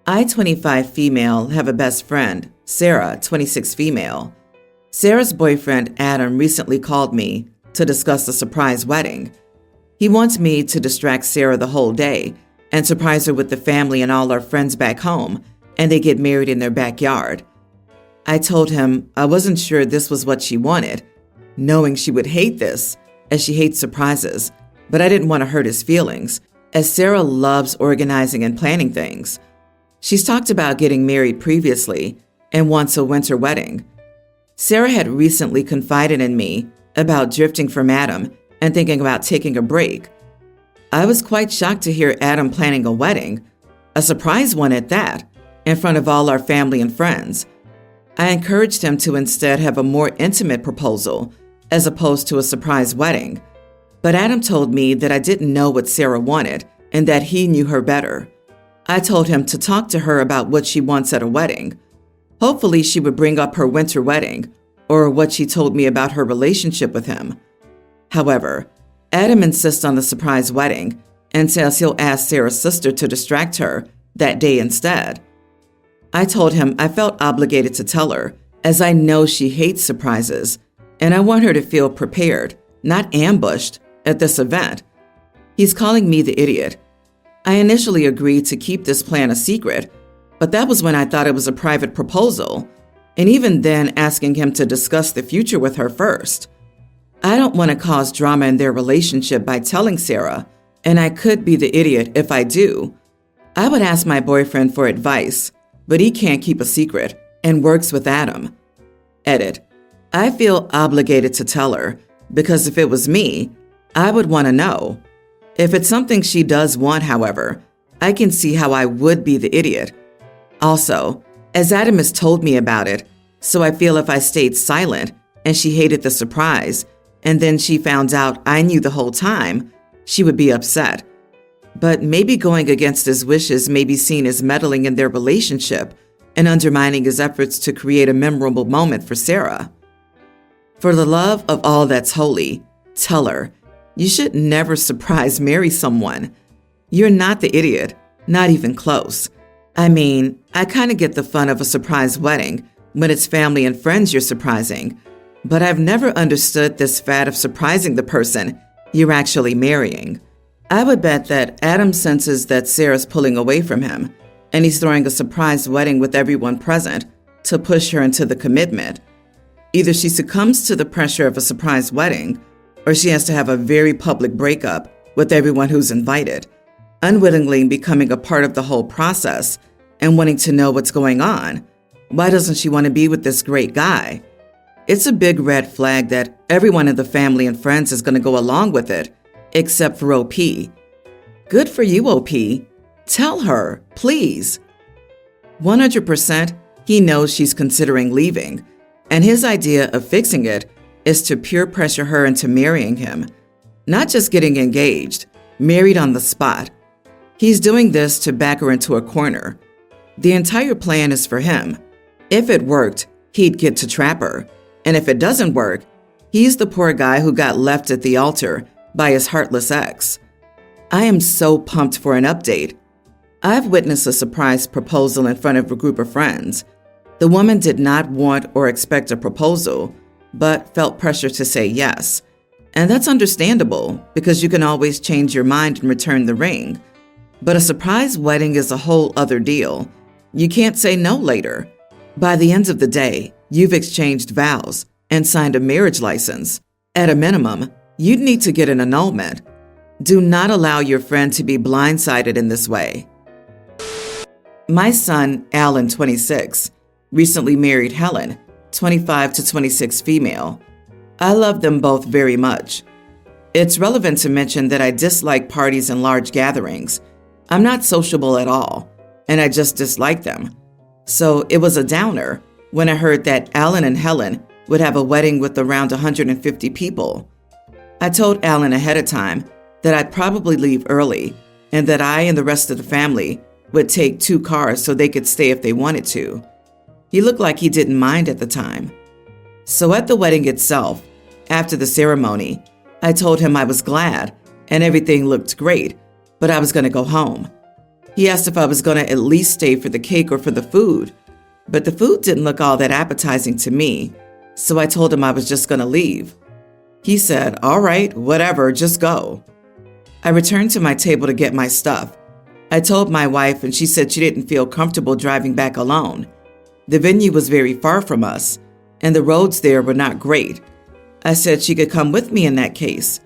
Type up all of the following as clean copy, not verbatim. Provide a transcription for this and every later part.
I, 25 female, have a best friend, Sarah, 26 female. Sarah's boyfriend, Adam, recently called me to discuss a surprise wedding. He wants me to distract Sarah the whole day and surprise her with the family and all our friends back home, and they get married in their backyard. I told him I wasn't sure this was what she wanted, knowing she would hate this, as she hates surprises, but I didn't want to hurt his feelings, as Sarah loves organizing and planning things. She's talked about getting married previously and wants a winter wedding. Sarah had recently confided in me about drifting from Adam and thinking about taking a break. I was quite shocked to hear Adam planning a wedding, a surprise one at that, in front of all our family and friends. I encouraged him to instead have a more intimate proposal as opposed to a surprise wedding. But Adam told me that I didn't know what Sarah wanted and that he knew her better. I told him to talk to her about what she wants at a wedding. Hopefully she would bring up her winter wedding or what she told me about her relationship with him. However, Adam insists on the surprise wedding and says he'll ask Sarah's sister to distract her that day instead. I told him I felt obligated to tell her, as I know she hates surprises, and I want her to feel prepared, not ambushed, at this event. He's calling me the idiot. I initially agreed to keep this plan a secret, but that was when I thought it was a private proposal, and even then asking him to discuss the future with her first. I don't want to cause drama in their relationship by telling Sarah, and I could be the idiot if I do. I would ask my boyfriend for advice, but he can't keep a secret and works with Adam. Edit. I feel obligated to tell her because if it was me, I would want to know. If it's something she does want, however, I can see how I would be the idiot. Also, as Adam has told me about it, so I feel if I stayed silent and she hated the surprise, and then she found out I knew the whole time, she would be upset. But maybe going against his wishes may be seen as meddling in their relationship and undermining his efforts to create a memorable moment for Sarah. For the love of all that's holy, tell her, you should never surprise marry someone. You're not the idiot, not even close. I mean, I kind of get the fun of a surprise wedding when it's family and friends you're surprising, but I've never understood this fad of surprising the person you're actually marrying. I would bet that Adam senses that Sarah's pulling away from him, and he's throwing a surprise wedding with everyone present to push her into the commitment. Either she succumbs to the pressure of a surprise wedding, or she has to have a very public breakup with everyone who's invited, unwittingly becoming a part of the whole process and wanting to know what's going on. Why doesn't she want to be with this great guy? It's a big red flag that everyone in the family and friends is going to go along with it, except for OP. Good for you, OP. Tell her, please. 100% he knows she's considering leaving, and his idea of fixing it is to peer pressure her into marrying him. Not just getting engaged, married on the spot. He's doing this to back her into a corner. The entire plan is for him. If it worked, he'd get to trap her. And if it doesn't work, he's the poor guy who got left at the altar by his heartless ex. I am so pumped for an update. I've witnessed a surprise proposal in front of a group of friends. The woman did not want or expect a proposal, but felt pressure to say yes. And that's understandable because you can always change your mind and return the ring. But a surprise wedding is a whole other deal. You can't say no later. By the end of the day, you've exchanged vows and signed a marriage license. At a minimum, you'd need to get an annulment. Do not allow your friend to be blindsided in this way. My son, Alan, 26, recently married Helen, 25 to 26 female. I love them both very much. It's relevant to mention that I dislike parties and large gatherings. I'm not sociable at all, and I just dislike them. So it was a downer when I heard that Alan and Helen would have a wedding with around 150 people. I told Alan ahead of time that I'd probably leave early and that I and the rest of the family would take 2 cars so they could stay if they wanted to. He looked like he didn't mind at the time. So at the wedding itself, after the ceremony, I told him I was glad and everything looked great, but I was going to go home. He asked if I was going to at least stay for the cake or for the food, but the food didn't look all that appetizing to me, so I told him I was just going to leave. He said, "All right, whatever, just go." I returned to my table to get my stuff. I told my wife, and she said she didn't feel comfortable driving back alone. The venue was very far from us, and the roads there were not great. I said she could come with me in that case,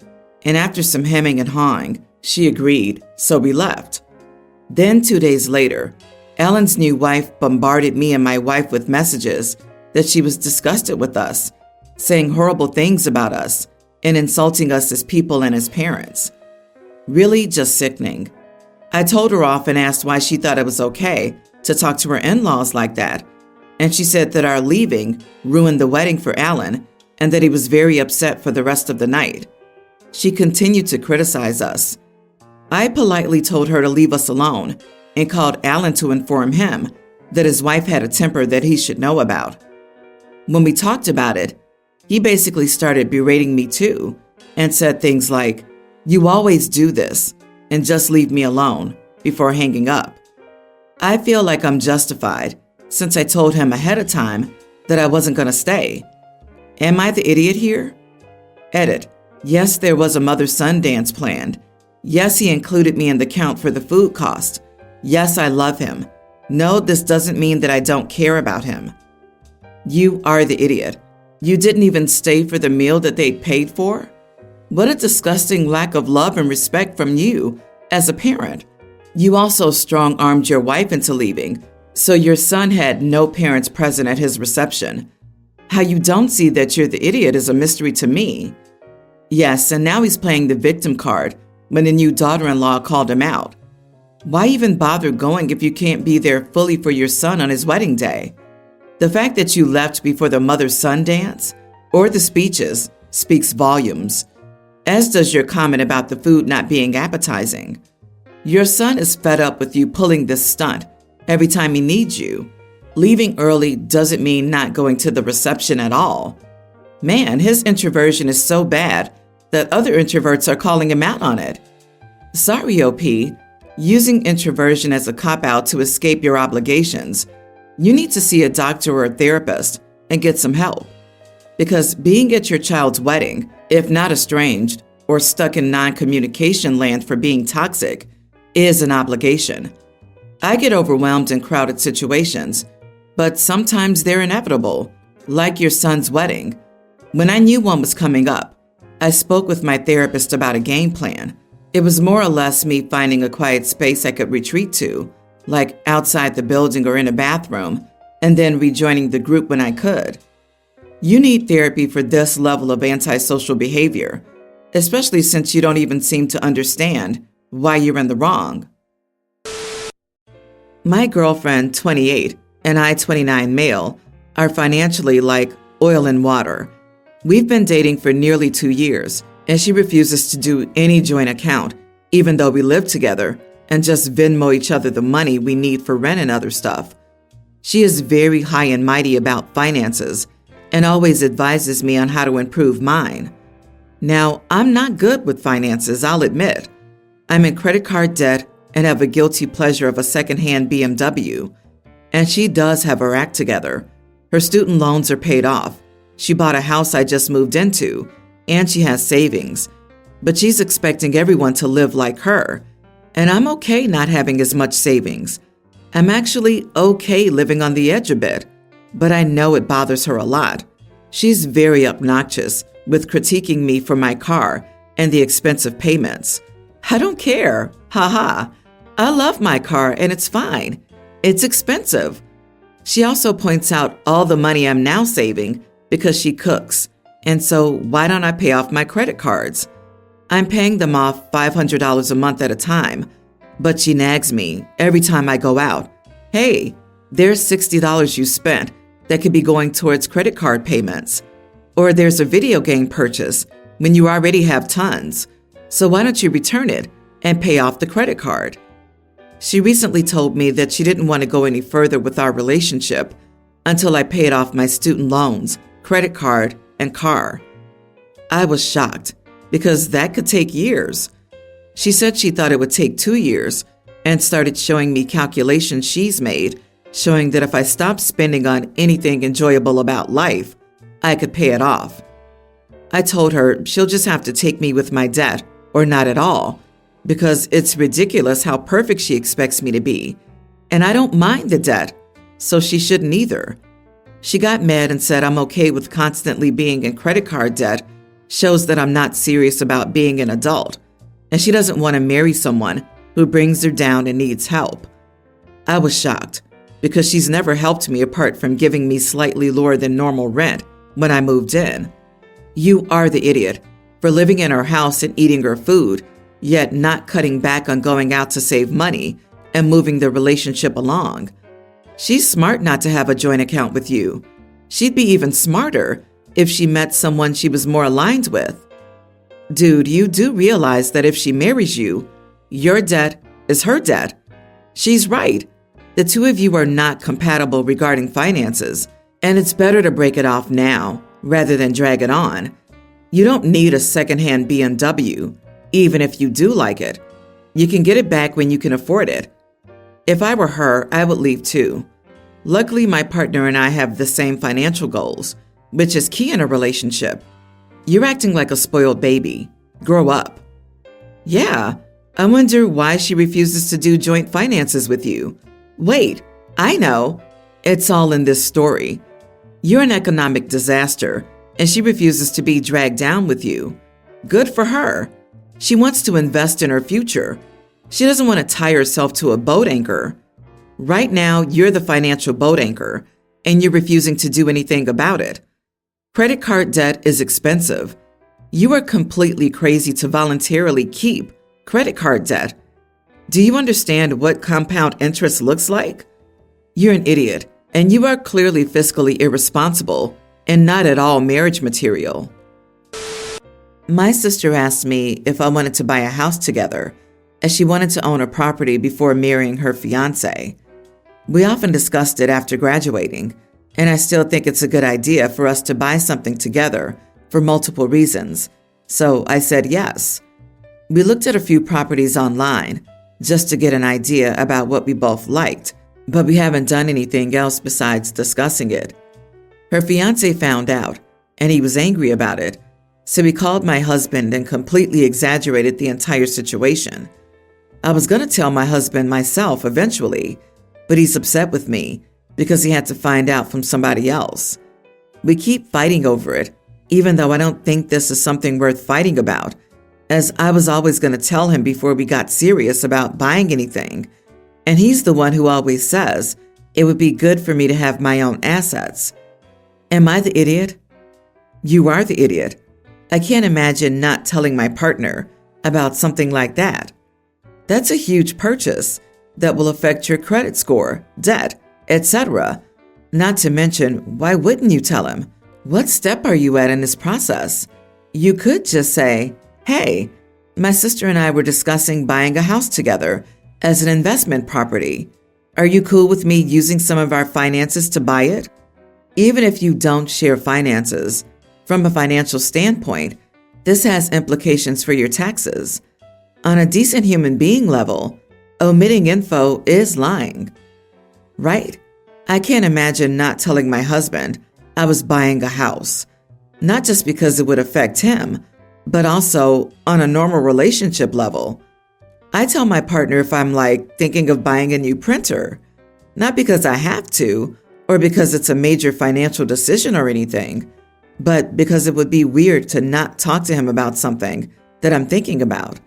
and after some hemming and hawing, she agreed, so we left. Then 2 days later, Alan's new wife bombarded me and my wife with messages that she was disgusted with us, saying horrible things about us, and insulting us as people and as parents. Really just sickening. I told her off and asked why she thought it was okay to talk to her in-laws like that, and she said that our leaving ruined the wedding for Alan and that he was very upset for the rest of the night. She continued to criticize us. I politely told her to leave us alone and called Alan to inform him that his wife had a temper that he should know about. When we talked about it, he basically started berating me too and said things like, "You always do this, and just leave me alone," before hanging up. I feel like I'm justified since I told him ahead of time that I wasn't going to stay. Am I the idiot here? Edit. Yes, there was a mother-son dance planned. Yes, he included me in the count for the food cost. Yes, I love him. No, this doesn't mean that I don't care about him. You are the idiot. You didn't even stay for the meal that they'd paid for? What a disgusting lack of love and respect from you as a parent. You also strong-armed your wife into leaving, so your son had no parents present at his reception. How you don't see that you're the idiot is a mystery to me. Yes, and now he's playing the victim card when the new daughter-in-law called him out. Why even bother going if you can't be there fully for your son on his wedding day? The fact that you left before the mother-son dance or the speeches speaks volumes, as does your comment about the food not being appetizing. Your son is fed up with you pulling this stunt every time he needs you. Leaving early doesn't mean not going to the reception at all. Man, his introversion is so bad that other introverts are calling him out on it. Sorry, OP, using introversion as a cop-out to escape your obligations. You need to see a doctor or a therapist and get some help. Because being at your child's wedding, if not estranged or stuck in non-communication land for being toxic, is an obligation. I get overwhelmed in crowded situations, but sometimes they're inevitable, like your son's wedding. When I knew one was coming up, I spoke with my therapist about a game plan. It was more or less me finding a quiet space I could retreat to, like outside the building or in a bathroom, and then rejoining the group when I could. You need therapy for this level of antisocial behavior, especially since you don't even seem to understand why you're in the wrong. My girlfriend, 28, and I, 29 male, are financially like oil and water. We've been dating for nearly 2 years, and she refuses to do any joint account, even though we live together, and just Venmo each other the money we need for rent and other stuff. She is very high and mighty about finances and always advises me on how to improve mine. Now, I'm not good with finances, I'll admit. I'm in credit card debt and have a guilty pleasure of a secondhand BMW. And she does have her act together. Her student loans are paid off. She bought a house I just moved into, and she has savings. But she's expecting everyone to live like her. And I'm okay not having as much savings. I'm actually okay living on the edge a bit, but I know it bothers her a lot. She's very obnoxious with critiquing me for my car and the expensive payments. I don't care. Haha. I love my car and it's fine. It's expensive. She also points out all the money I'm now saving because she cooks. And so why don't I pay off my credit cards? I'm paying them off $500 a month at a time, but she nags me every time I go out. Hey, there's $60 you spent that could be going towards credit card payments. Or there's a video game purchase when you already have tons. So why don't you return it and pay off the credit card? She recently told me that she didn't want to go any further with our relationship until I paid off my student loans, credit card, and car. I was shocked because that could take years. She said she thought it would take 2 years, and started showing me calculations she's made, showing that if I stopped spending on anything enjoyable about life, I could pay it off. I told her she'll just have to take me with my debt or not at all, because it's ridiculous how perfect she expects me to be. And I don't mind the debt, so she shouldn't either. She got mad and said I'm okay with constantly being in credit card debt, shows that I'm not serious about being an adult, and she doesn't want to marry someone who brings her down and needs help. I was shocked, because she's never helped me apart from giving me slightly lower than normal rent when I moved in. You are the idiot for living in her house and eating her food, yet not cutting back on going out to save money and moving the relationship along. She's smart not to have a joint account with you. She'd be even smarter if she met someone she was more aligned with. Dude, you do realize that if she marries you, your debt is her debt. She's right. The two of you are not compatible regarding finances, and it's better to break it off now rather than drag it on. You don't need a secondhand BMW, even if you do like it. You can get it back when you can afford it. If I were her, I would leave too. Luckily, my partner and I have the same financial goals, which is key in a relationship. You're acting like a spoiled baby. Grow up. Yeah, I wonder why she refuses to do joint finances with you. Wait, I know. It's all in this story. You're an economic disaster, and she refuses to be dragged down with you. Good for her. She wants to invest in her future. She doesn't want to tie herself to a boat anchor. Right now, you're the financial boat anchor, and you're refusing to do anything about it. Credit card debt is expensive. You are completely crazy to voluntarily keep credit card debt. Do you understand what compound interest looks like? You're an idiot, and you are clearly fiscally irresponsible and not at all marriage material. My sister asked me if I wanted to buy a house together, as she wanted to own a property before marrying her fiancé. We often discussed it after graduating, and I still think it's a good idea for us to buy something together for multiple reasons, so I said yes. We looked at a few properties online just to get an idea about what we both liked, but we haven't done anything else besides discussing it. Her fiancé found out, and he was angry about it, so he called my husband and completely exaggerated the entire situation. I was going to tell my husband myself eventually, but he's upset with me because he had to find out from somebody else. We keep fighting over it, even though I don't think this is something worth fighting about, as I was always going to tell him before we got serious about buying anything. And he's the one who always says it would be good for me to have my own assets. Am I the idiot? You are the idiot. I can't imagine not telling my partner about something like that. That's a huge purchase that will affect your credit score, debt, etc. Not to mention, why wouldn't you tell him? What step are you at in this process? You could just say, hey, my sister and I were discussing buying a house together as an investment property. Are you cool with me using some of our finances to buy it? Even if you don't share finances, from a financial standpoint, this has implications for your taxes. On a decent human being level, omitting info is lying. Right? I can't imagine not telling my husband I was buying a house, not just because it would affect him, but also on a normal relationship level. I tell my partner if I'm thinking of buying a new printer, not because I have to or because it's a major financial decision or anything, but because it would be weird to not talk to him about something that I'm thinking about.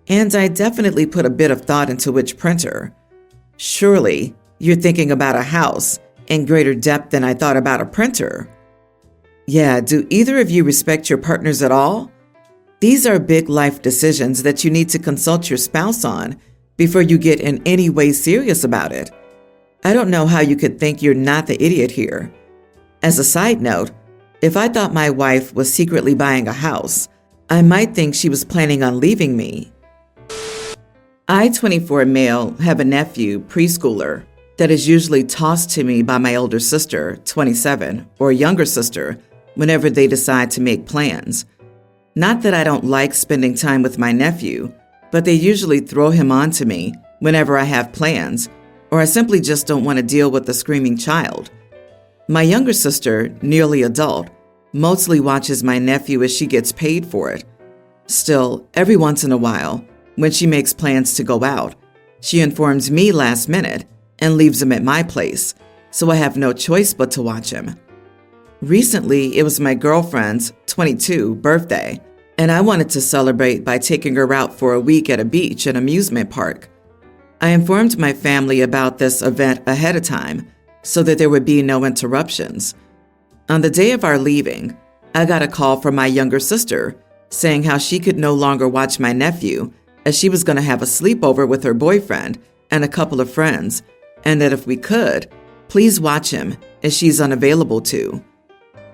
And I definitely put a bit of thought into which printer. Surely you're thinking about a house in greater depth than I thought about a printer. Yeah, do either of you respect your partners at all? These are big life decisions that you need to consult your spouse on before you get in any way serious about it. I don't know how you could think you're not the idiot here. As a side note, if I thought my wife was secretly buying a house, I might think she was planning on leaving me. I, 24 male, have a nephew, preschooler, that is usually tossed to me by my older sister, 27, or younger sister, whenever they decide to make plans. Not that I don't like spending time with my nephew, but they usually throw him on to me whenever I have plans, or I simply just don't want to deal with a screaming child. My younger sister, nearly adult, mostly watches my nephew as she gets paid for it. Still, every once in a while, when she makes plans to go out, she informs me last minute and leaves him at my place, so I have no choice but to watch him. Recently, it was my girlfriend's 22 birthday, and I wanted to celebrate by taking her out for a week at a beach and amusement park. I informed my family about this event ahead of time so that there would be no interruptions. On the day of our leaving, I got a call from my younger sister saying how she could no longer watch my nephew as she was going to have a sleepover with her boyfriend and a couple of friends, and that if we could, please watch him as she's unavailable to.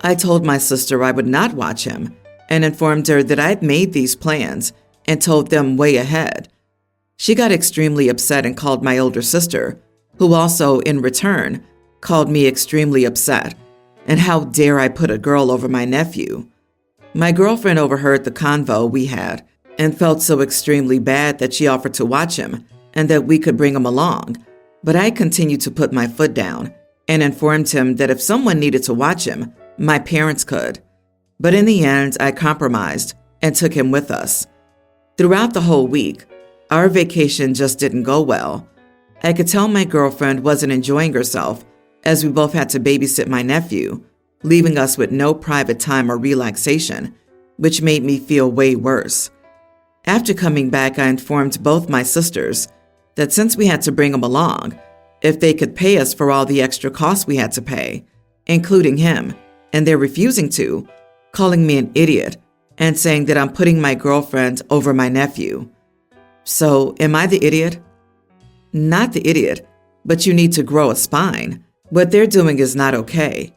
I told my sister I would not watch him and informed her that I'd made these plans and told them way ahead. She got extremely upset and called my older sister, who also, in return, called me extremely upset. And how dare I put a girl over my nephew? My girlfriend overheard the convo we had and felt so extremely bad that she offered to watch him and that we could bring him along. But I continued to put my foot down and informed him that if someone needed to watch him, my parents could. But in the end, I compromised and took him with us. Throughout the whole week, our vacation just didn't go well. I could tell my girlfriend wasn't enjoying herself as we both had to babysit my nephew, leaving us with no private time or relaxation, which made me feel way worse. After coming back, I informed both my sisters that since we had to bring him along, if they could pay us for all the extra costs we had to pay, including him, and they're refusing to, calling me an idiot and saying that I'm putting my girlfriend over my nephew. So, am I the idiot? Not the idiot, but you need to grow a spine. What they're doing is not okay.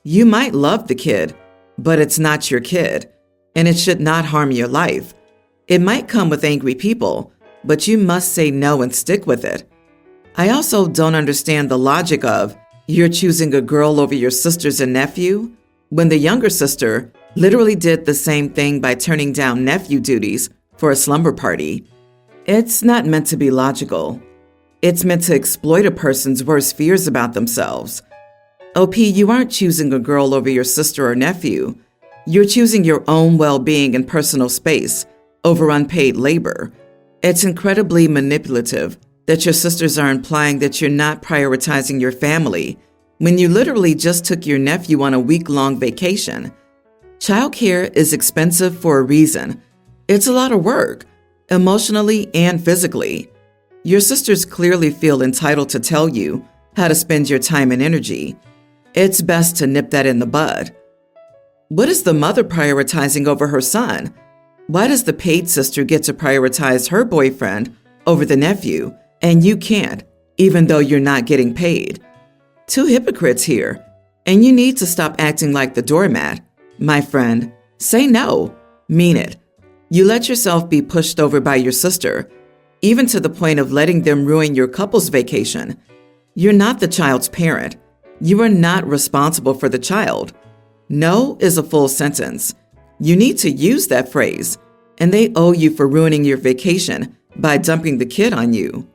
You might love the kid, but it's not your kid, and it should not harm your life. It might come with angry people, but you must say no and stick with it. I also don't understand the logic of you're choosing a girl over your sisters and nephew, when the younger sister literally did the same thing by turning down nephew duties for a slumber party. It's not meant to be logical. It's meant to exploit a person's worst fears about themselves. OP, you aren't choosing a girl over your sister or nephew. You're choosing your own well-being and personal space over unpaid labor. It's incredibly manipulative that your sisters are implying that you're not prioritizing your family when you literally just took your nephew on a week-long vacation. Childcare is expensive for a reason. It's a lot of work, emotionally and physically. Your sisters clearly feel entitled to tell you how to spend your time and energy. It's best to nip that in the bud. What is the mother prioritizing over her son? Why does the paid sister get to prioritize her boyfriend over the nephew, and you can't, even though you're not getting paid? Two hypocrites here, and you need to stop acting like the doormat. My friend, say no. Mean it. You let yourself be pushed over by your sister, even to the point of letting them ruin your couple's vacation. You're not the child's parent. You are not responsible for the child. No is a full sentence. You need to use that phrase, and they owe you for ruining your vacation by dumping the kid on you.